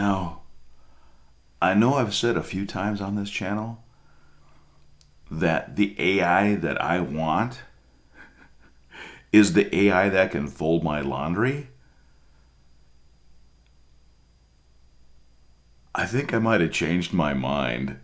Now, I know I've said a few times on this channel that the AI that I want is the AI that can fold my laundry. I think I might have changed my mind.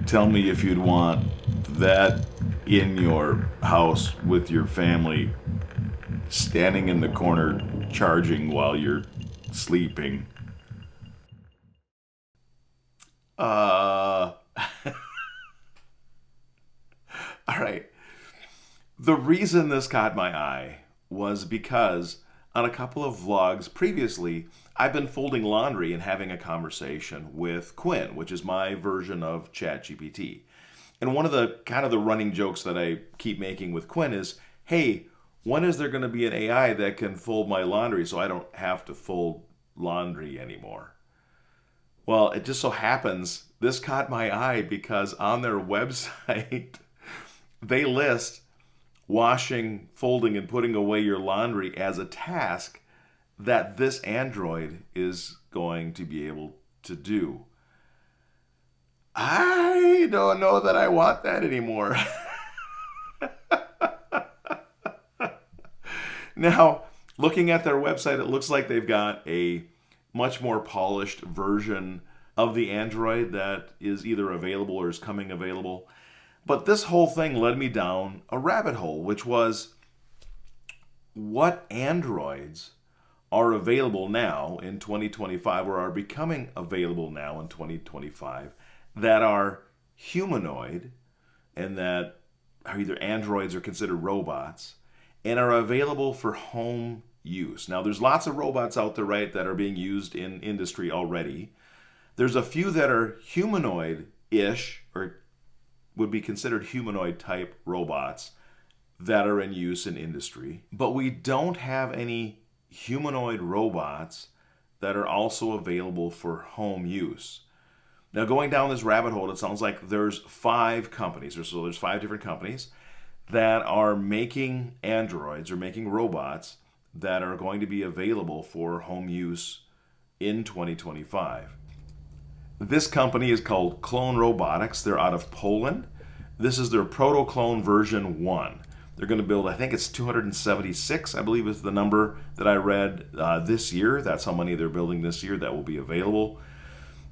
Tell me if you'd want that in your house with your family, standing in the corner charging while you're sleeping. All right. The reason this caught my eye was because on a couple of vlogs previously, I've been folding laundry and having a conversation with Quinn, which is my version of ChatGPT. And one of the kind of the running jokes that I keep making with Quinn is, hey, when is there going to be an AI that can fold my laundry so I don't have to fold laundry anymore? Well, it just so happens this caught my eye because on their website, they list washing, folding, and putting away your laundry as a task that this android is going to be able to do. I don't know that I want that anymore. Now, looking at their website, it looks like they've got a much more polished version of the android that is either available or is coming available. But this whole thing led me down a rabbit hole, which was what androids are available now in 2025 or are becoming available now in 2025 that are humanoid and that are either androids or considered robots and are available for home use. Now, there's lots of robots out there, right, that are being used in industry already. There's a few that are humanoid-ish or would be considered humanoid type robots that are in use in industry. But we don't have any humanoid robots that are also available for home use. Now, going down this rabbit hole, it sounds like there's 5 companies, so there's 5 different companies that are making androids or making robots that are going to be available for home use in 2025. This company is called Clone Robotics. They're out of Poland. This is their Protoclone V1. They're going to build, I think it's 276, I believe is the number that I read this year. That's how many they're building this year that will be available.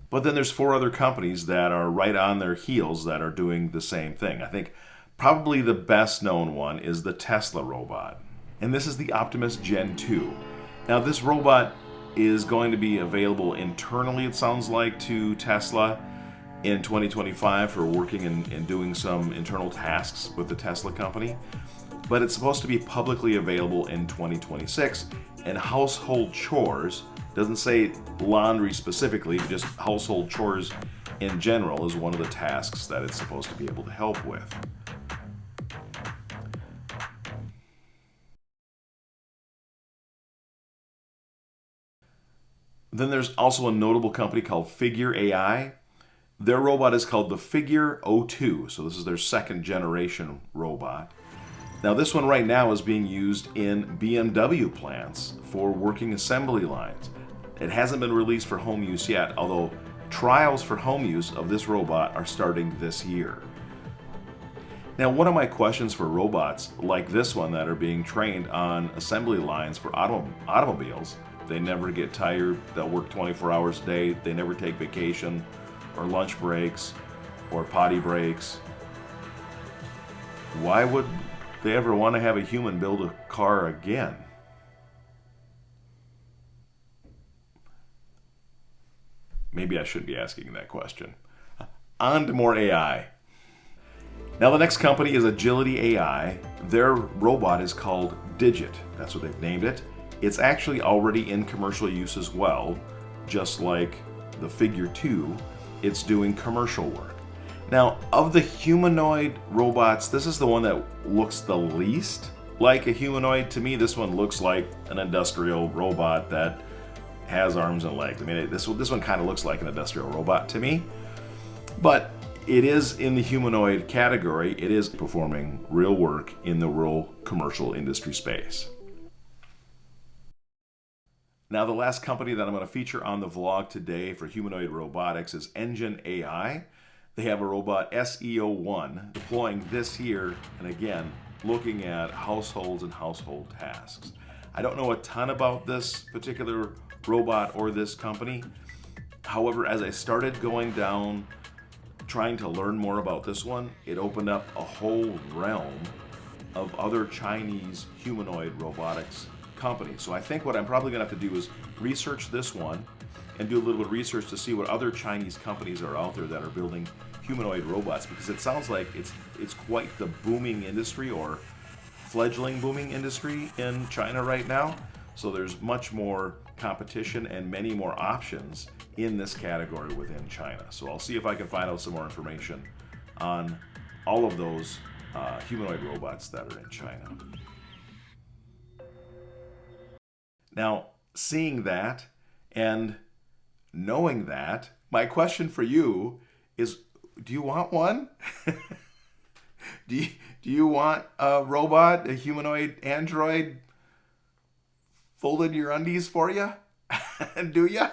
But then there's 4 other companies that are right on their heels that are doing the same thing. I think probably the best known one is the Tesla robot. And this is the Optimus G2. Now this robot is going to be available internally, it sounds like, to Tesla in 2025 for working and doing some internal tasks with the Tesla company. But it's supposed to be publicly available in 2026. And household chores, doesn't say laundry specifically, but just household chores in general is one of the tasks that it's supposed to be able to help with. Then there's also a notable company called Figure AI. Their robot is called the Figure 02, so this is their 2nd generation robot. Now this one right now is being used in BMW plants for working assembly lines. It hasn't been released for home use yet, although trials for home use of this robot are starting this year. Now, one of my questions for robots like this one that are being trained on assembly lines for automobiles, they never get tired, they'll work 24 hours a day, they never take vacation or lunch breaks or potty breaks. Why would they ever want to have a human build a car again? Maybe I shouldn't be asking that question. On to more AI. Now the next company is Agility AI. Their robot is called Digit. That's what they've named it. It's actually already in commercial use as well. Just like the Figure 2, it's doing commercial work. Now, of the humanoid robots, this is the one that looks the least like a humanoid. To me, this one looks like an industrial robot that has arms and legs. I mean, this one kind of looks like an industrial robot to me. But it is in the humanoid category. It is performing real work in the real commercial industry space. Now, the last company that I'm going to feature on the vlog today for humanoid robotics is Engine AI. They have a robot SEO1 deploying this here, and again, looking at households and household tasks. I don't know a ton about this particular robot or this company. However, as I started going down trying to learn more about this one, it opened up a whole realm of other Chinese humanoid robotics companies. So I think what I'm probably going to have to do is research this one and do a little bit of research to see what other Chinese companies are out there that are building humanoid robots, because it sounds like it's quite the booming industry, or fledgling booming industry in China right now. So there's much more competition and many more options in this category within China. So I'll see if I can find out some more information on all of those humanoid robots that are in China. Now, seeing that and knowing that, my question for you is, do you want one? Do you want a robot, a humanoid android folded your undies for you? Do you?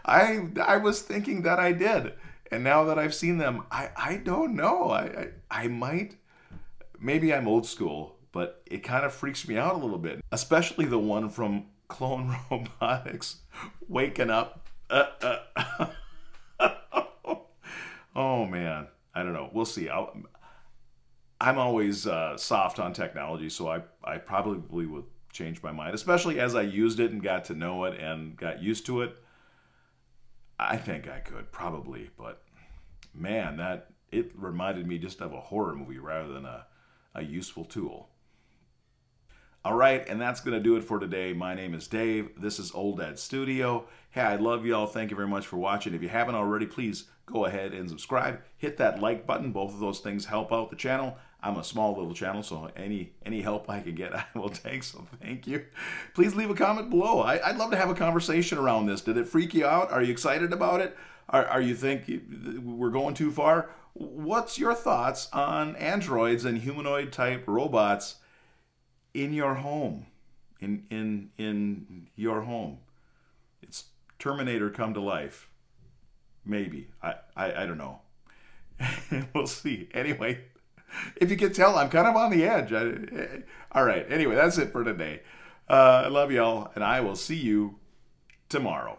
I was thinking that I did, and now that I've seen them, I don't know. I might. Maybe I'm old school, but it kind of freaks me out a little bit, especially the one from Clone Robotics, waking up. Oh man, I don't know. We'll see. I'm always soft on technology, so I probably would change my mind, especially as I used it and got to know it and got used to it. I think I could probably, but man, it reminded me just of a horror movie rather than a useful tool. All right, and that's going to do it for today. My name is Dave. This is Old Dad Studio. Hey, I love y'all. Thank you very much for watching. If you haven't already, please go ahead and subscribe. Hit that like button. Both of those things help out the channel. I'm a small little channel, so any help I can get, I will take, so thank you. Please leave a comment below. I'd love to have a conversation around this. Did it freak you out? Are you excited about it? Are you think we're going too far? What's your thoughts on androids and humanoid type robots in your home? In your home. It's Terminator come to life. Maybe. I don't know. We'll see. Anyway, if you can tell, I'm kind of on the edge. All right. Anyway, that's it for today. I love y'all, and I will see you tomorrow.